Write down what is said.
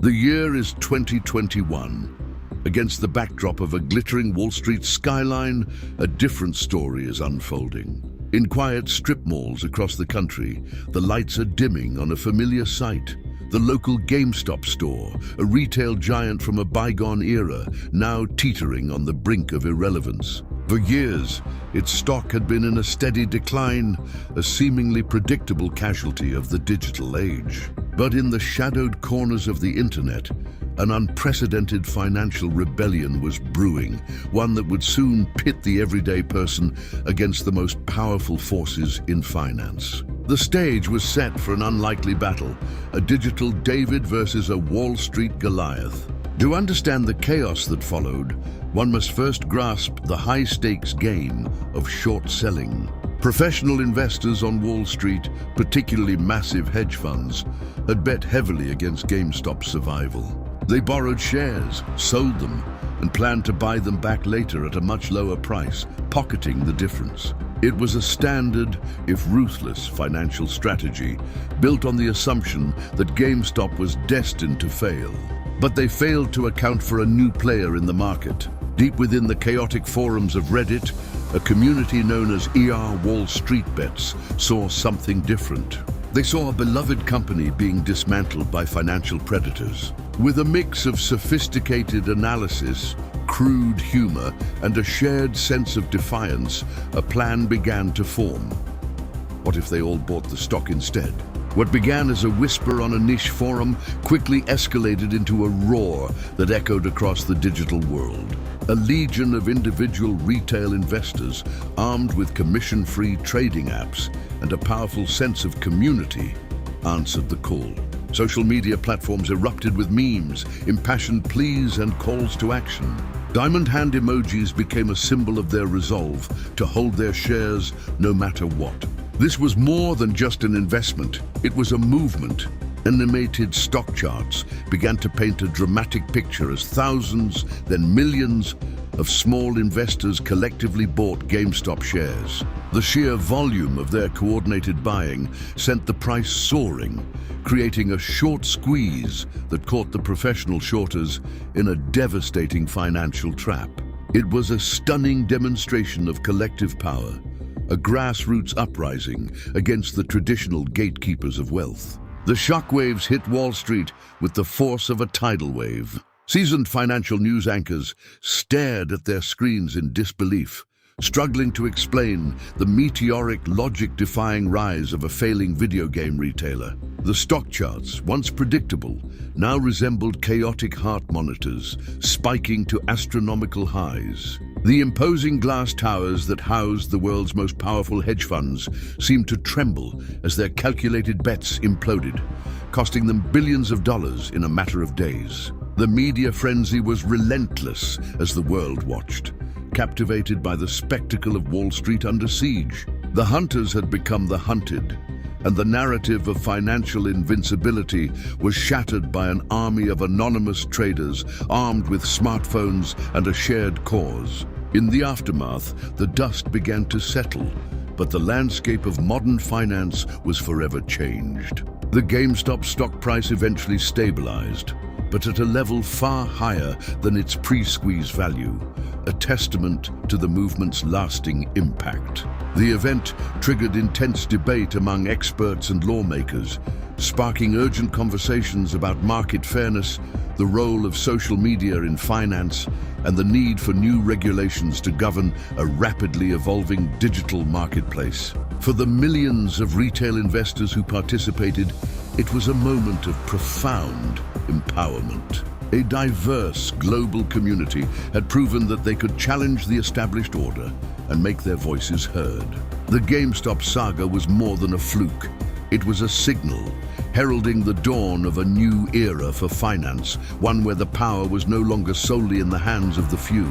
The year is 2021. Against the backdrop of a glittering Wall Street skyline, a different story is unfolding. In quiet strip malls across the country, the lights are dimming on a familiar sight. The local GameStop store, a retail giant from a bygone era, now teetering on the brink of irrelevance. For years, its stock had been in a steady decline, a seemingly predictable casualty of the digital age. But in the shadowed corners of the internet, an unprecedented financial rebellion was brewing, one that would soon pit the everyday person against the most powerful forces in finance. The stage was set for an unlikely battle, a digital David versus a Wall Street Goliath. To understand the chaos that followed, one must first grasp the high-stakes game of short selling. Professional investors on Wall Street, particularly massive hedge funds, had bet heavily against GameStop's survival. They borrowed shares, sold them, and planned to buy them back later at a much lower price, pocketing the difference. It was a standard, if ruthless, financial strategy built on the assumption that GameStop was destined to fail. But they failed to account for a new player in the market. Deep within the chaotic forums of Reddit, a community known as Wall Street Bets saw something different. They saw a beloved company being dismantled by financial predators. With a mix of sophisticated analysis, crude humor, and a shared sense of defiance, a plan began to form. What if they all bought the stock instead? What began as a whisper on a niche forum quickly escalated into a roar that echoed across the digital world. A legion of individual retail investors, armed with commission-free trading apps and a powerful sense of community, answered the call. Social media platforms erupted with memes, impassioned pleas, and calls to action. Diamond hand emojis became a symbol of their resolve to hold their shares no matter what. This was more than just an investment, it was a movement. Animated stock charts began to paint a dramatic picture as thousands, then millions of small investors collectively bought GameStop shares. The sheer volume of their coordinated buying sent the price soaring, creating a short squeeze that caught the professional shorters in a devastating financial trap. It was a stunning demonstration of collective power, a grassroots uprising against the traditional gatekeepers of wealth. The shockwaves hit Wall Street with the force of a tidal wave. Seasoned financial news anchors stared at their screens in disbelief, struggling to explain the meteoric, logic-defying rise of a failing video game retailer. The stock charts, once predictable, now resembled chaotic heart monitors, spiking to astronomical highs. The imposing glass towers that housed the world's most powerful hedge funds seemed to tremble as their calculated bets imploded, costing them billions of dollars in a matter of days. The media frenzy was relentless as the world watched, captivated by the spectacle of Wall Street under siege. The hunters had become the hunted, and the narrative of financial invincibility was shattered by an army of anonymous traders armed with smartphones and a shared cause. In the aftermath, the dust began to settle, but the landscape of modern finance was forever changed. The GameStop stock price eventually stabilized, but at a level far higher than its pre-squeeze value, a testament to the movement's lasting impact. The event triggered intense debate among experts and lawmakers, sparking urgent conversations about market fairness, the role of social media in finance, and the need for new regulations to govern a rapidly evolving digital marketplace. For the millions of retail investors who participated, it was a moment of profound empowerment. A diverse global community had proven that they could challenge the established order and make their voices heard. The GameStop saga was more than a fluke. It was a signal, heralding the dawn of a new era for finance, one where the power was no longer solely in the hands of the few.